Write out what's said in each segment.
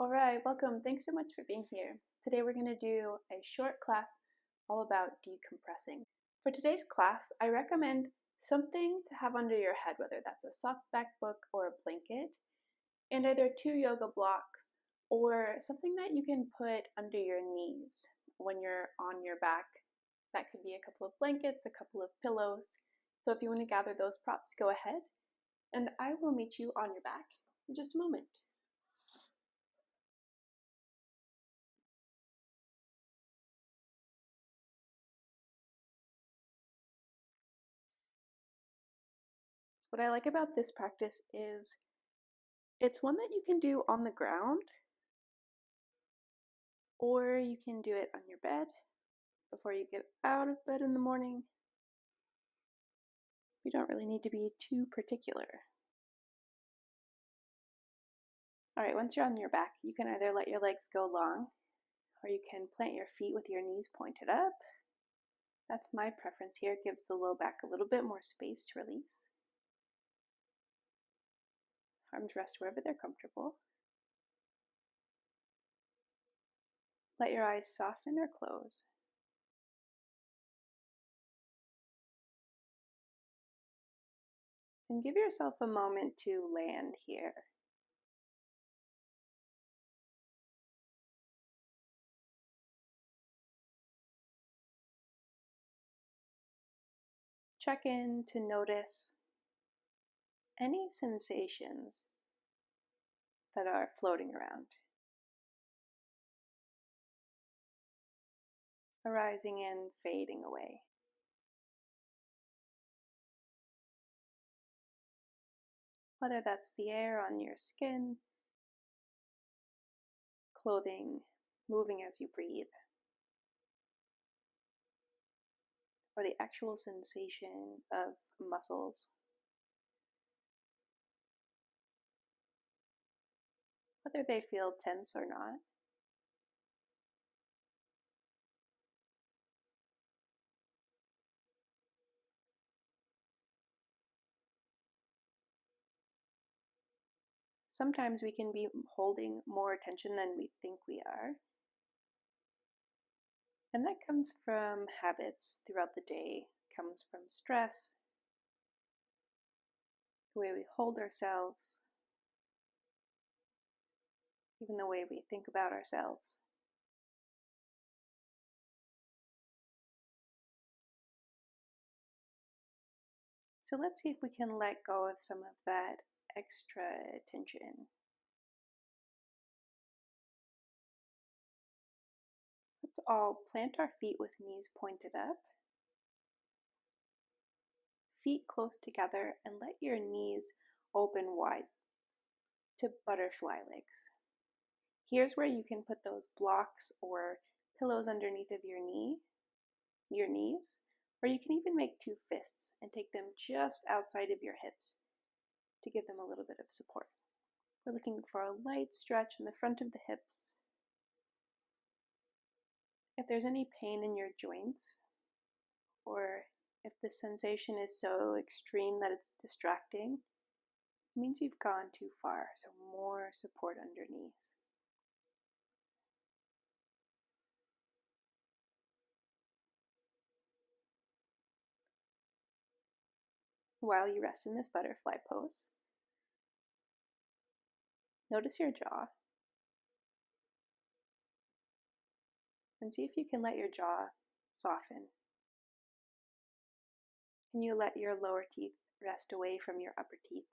Alright, welcome. Thanks so much for being here. Today we're going to do a short class all about decompressing. For today's class, I recommend something to have under your head, whether that's a softback book or a blanket, and either 2 yoga blocks or something that you can put under your knees when you're on your back. That could be a couple of blankets, a couple of pillows. So if you want to gather those props, go ahead, and I will meet you on your back in just a moment. What I like about this practice is it's one that you can do on the ground, or you can do it on your bed before you get out of bed in the morning. You don't really need to be too particular. Alright, once you're on your back, you can either let your legs go long, or you can plant your feet with your knees pointed up. That's my preference here. It gives the low back a little bit more space to release. Arms rest wherever they're comfortable. Let your eyes soften or close. And give yourself a moment to land here. Check in to notice any sensations that are floating around, arising and fading away. Whether that's the air on your skin, clothing moving as you breathe, or the actual sensation of muscles. Whether they feel tense or not. Sometimes we can be holding more attention than we think we are. And that comes from habits throughout the day, comes from stress, the way we hold ourselves, even the way we think about ourselves. So let's see if we can let go of some of that extra tension. Let's all plant our feet with knees pointed up, feet close together, and let your knees open wide to butterfly legs. Here's where you can put those blocks or pillows underneath of your knees, or you can even make 2 fists and take them just outside of your hips to give them a little bit of support. We're looking for a light stretch in the front of the hips. If there's any pain in your joints, or if the sensation is so extreme that it's distracting, it means you've gone too far, so more support underneath. While you rest in this butterfly pose, notice your jaw and see if you can let your jaw soften. Can you let your lower teeth rest away from your upper teeth?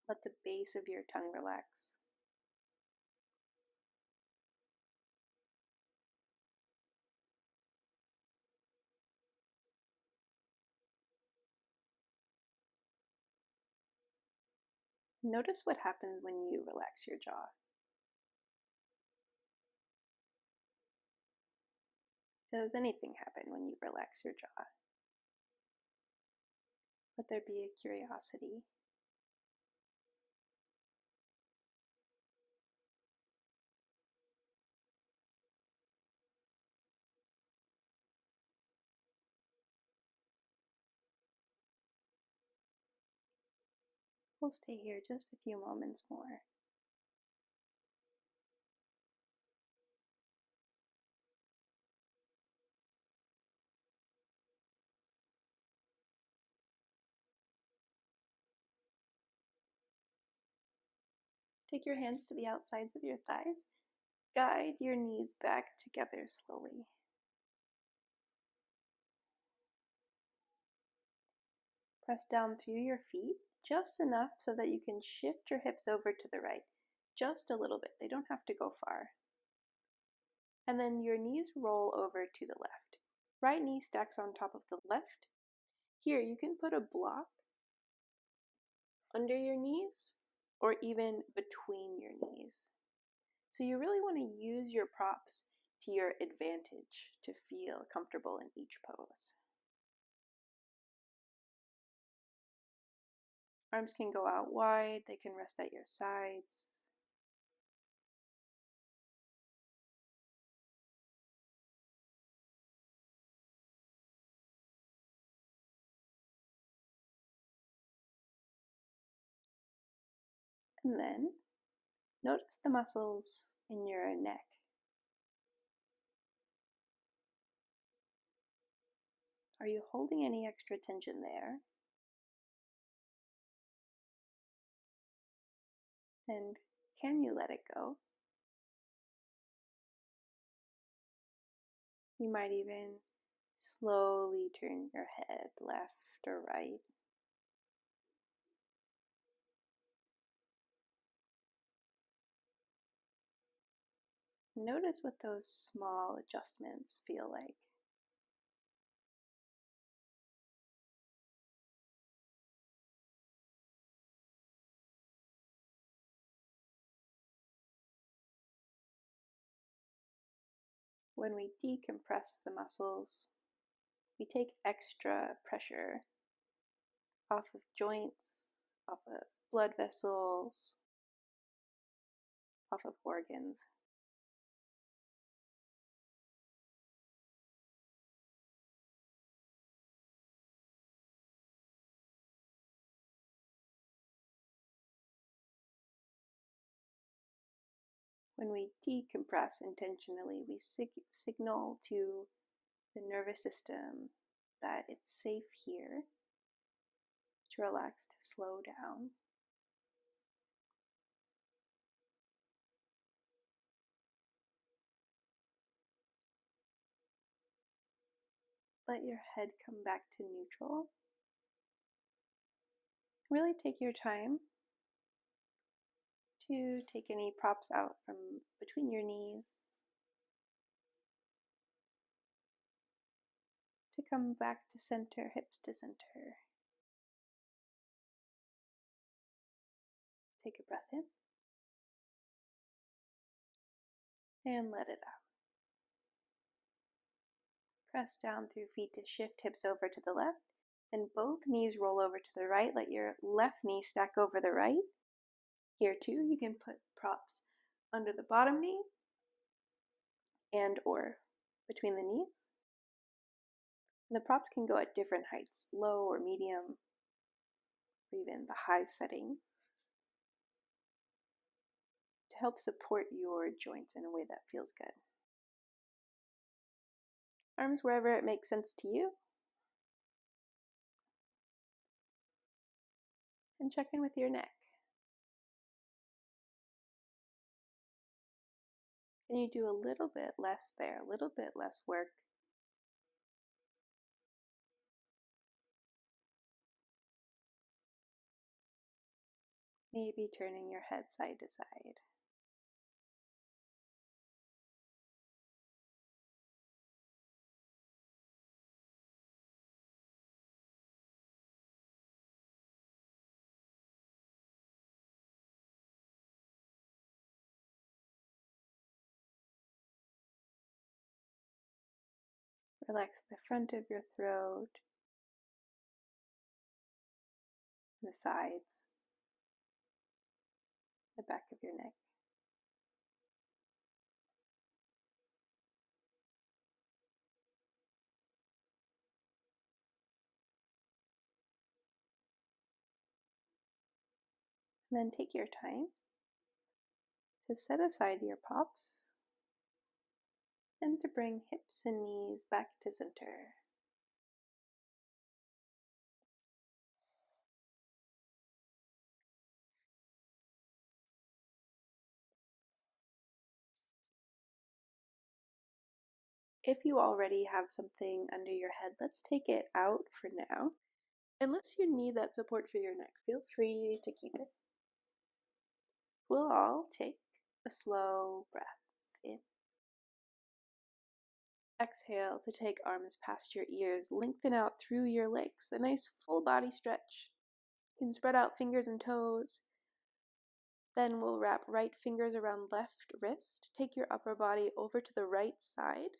Let the base of your tongue relax. Notice what happens when you relax your jaw. Does anything happen when you relax your jaw? Let there be a curiosity. We'll stay here just a few moments more. Take your hands to the outsides of your thighs. Guide your knees back together slowly. Press down through your feet just enough so that you can shift your hips over to the right. Just a little bit. They don't have to go far. And then your knees roll over to the left. Right knee stacks on top of the left. Here, you can put a block under your knees or even between your knees. So you really want to use your props to your advantage to feel comfortable in each pose. Arms can go out wide, they can rest at your sides. And then notice the muscles in your neck. Are you holding any extra tension there? And can you let it go? You might even slowly turn your head left or right. Notice what those small adjustments feel like. When we decompress the muscles, we take extra pressure off of joints, off of blood vessels, off of organs. When we decompress intentionally, we signal to the nervous system that it's safe here to relax, to slow down. Let your head come back to neutral. Really take your time to take any props out from between your knees, to come back to center, hips to center. Take a breath in and let it out. Press down through feet to shift hips over to the left, and both knees roll over to the right. Let your left knee stack over the right. Here too, you can put props under the bottom knee and or between the knees. And the props can go at different heights, low or medium, or even the high setting, to help support your joints in a way that feels good. Arms wherever it makes sense to you. And check in with your neck. Can you do a little bit less there, a little bit less work? Maybe turning your head side to side. Relax the front of your throat, the sides, the back of your neck. And then take your time to set aside your props and to bring hips and knees back to center. If you already have something under your head, let's take it out for now. Unless you need that support for your neck, feel free to keep it. We'll all take a slow breath in. Exhale to take arms past your ears, lengthen out through your legs, a nice full body stretch. You can spread out fingers and toes. Then we'll wrap right fingers around left wrist. Take your upper body over to the right side,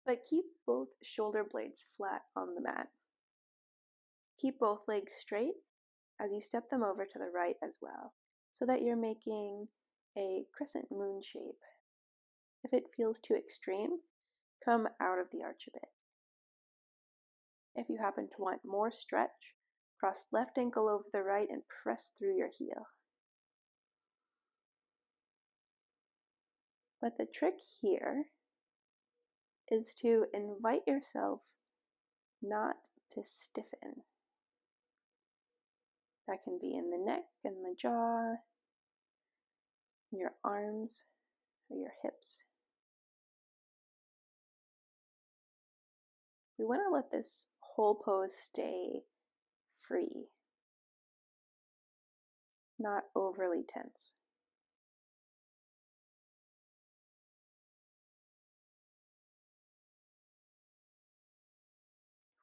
but keep both shoulder blades flat on the mat. Keep both legs straight as you step them over to the right as well, so that you're making a crescent moon shape. If it feels too extreme, come out of the arch a bit. If you happen to want more stretch, cross left ankle over the right and press through your heel. But the trick here is to invite yourself not to stiffen. That can be in the neck and the jaw, your arms, or your hips. We want to let this whole pose stay free, not overly tense.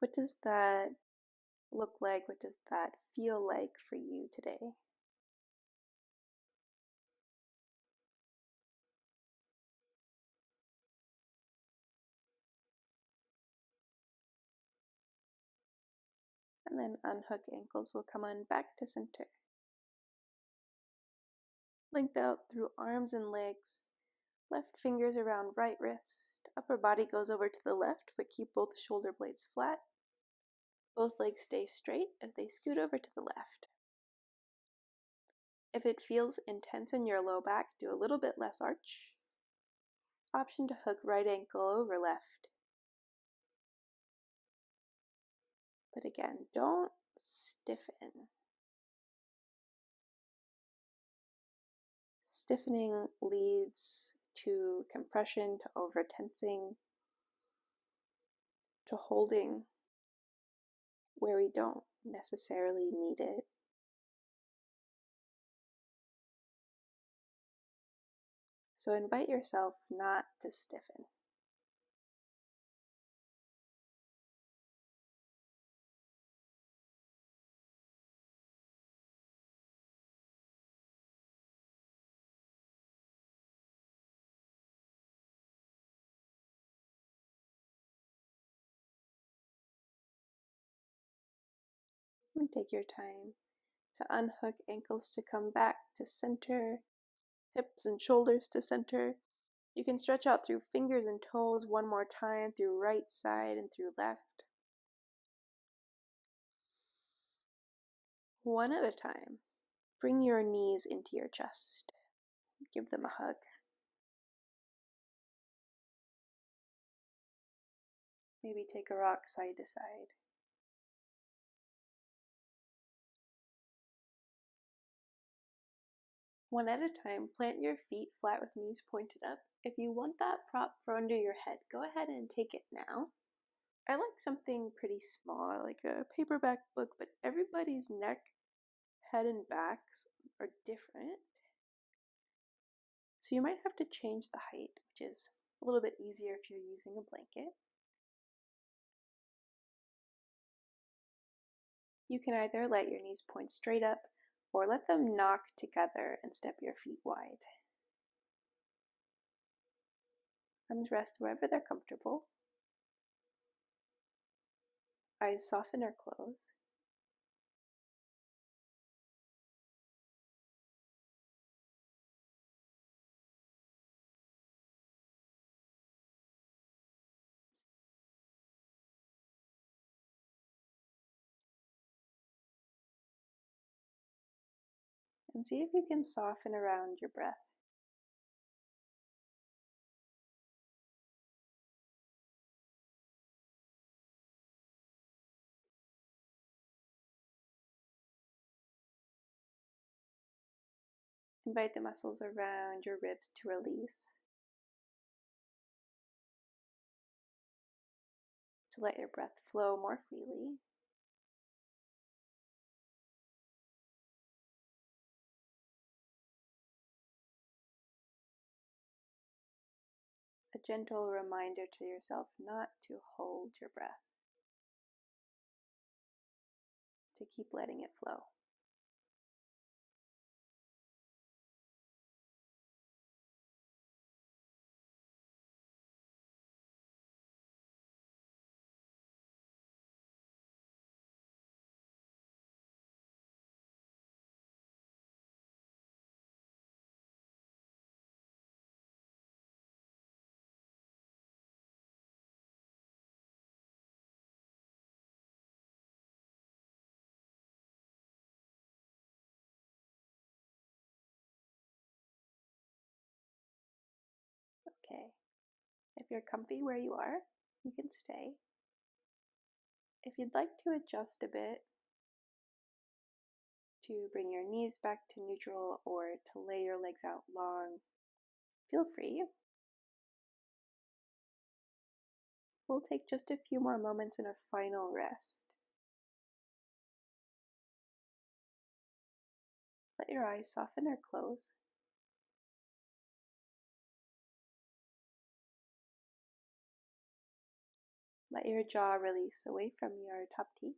What does that look like? What does that feel like for you today? And then unhook ankles. We'll come on back to center. Length out through arms and legs. Left fingers around right wrist. Upper body goes over to the left, but keep both shoulder blades flat. Both legs stay straight as they scoot over to the left. If it feels intense in your low back, do a little bit less arch. Option to hook right ankle over left. But again, don't stiffen. Stiffening leads to compression, to over-tensing, to holding where we don't necessarily need it. So invite yourself not to stiffen. And take your time to unhook ankles to come back to center, hips and shoulders to center. You can stretch out through fingers and toes one more time, through right side and through left. One at a time. Bring your knees into your chest. Give them a hug. Maybe take a rock side to side. One at a time, plant your feet flat with knees pointed up. If you want that prop for under your head, go ahead and take it now. I like something pretty small, like a paperback book, but everybody's neck, head, and backs are different. So you might have to change the height, which is a little bit easier if you're using a blanket. You can either let your knees point straight up or let them knock together and step your feet wide. Arms rest wherever they're comfortable. Eyes soften or close. And see if you can soften around your breath. Invite the muscles around your ribs to release, to let your breath flow more freely. A gentle reminder to yourself not to hold your breath, to keep letting it flow. Okay, if you're comfy where you are, you can stay. If you'd like to adjust a bit, to bring your knees back to neutral or to lay your legs out long, feel free. We'll take just a few more moments in a final rest. Let your eyes soften or close. Let your jaw release away from your top teeth.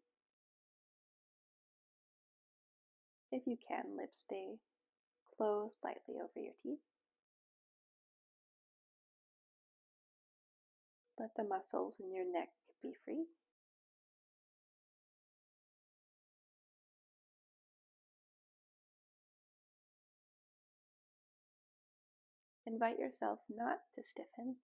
If you can, lips stay closed slightly over your teeth. Let the muscles in your neck be free. Invite yourself not to stiffen.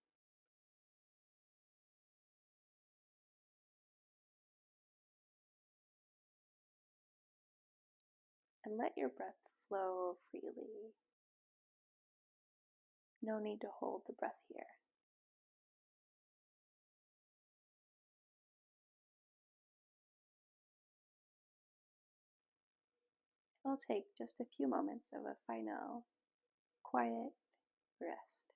And let your breath flow freely. No need to hold the breath here. It'll take just a few moments of a final, quiet rest.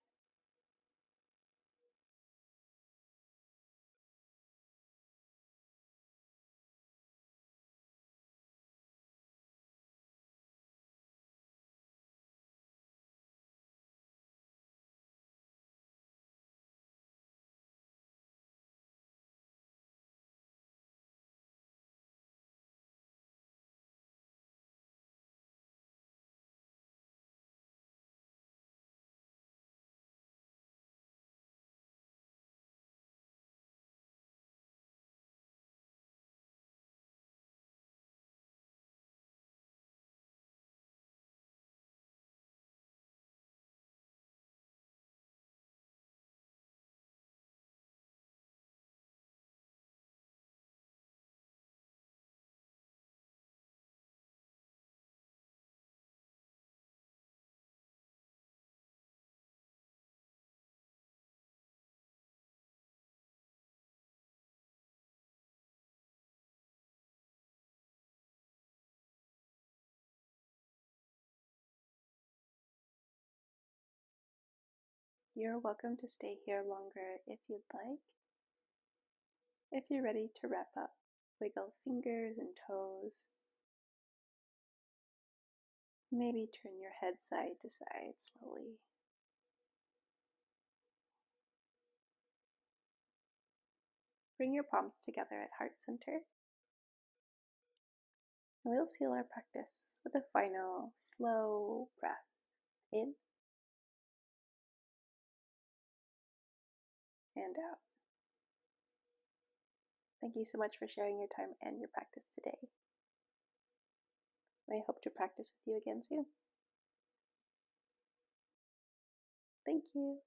You're welcome to stay here longer if you'd like. If you're ready to wrap up, wiggle fingers and toes. Maybe turn your head side to side slowly. Bring your palms together at heart center. And we'll seal our practice with a final slow breath in and out. Thank you so much for sharing your time and your practice today. I hope to practice with you again soon. Thank you.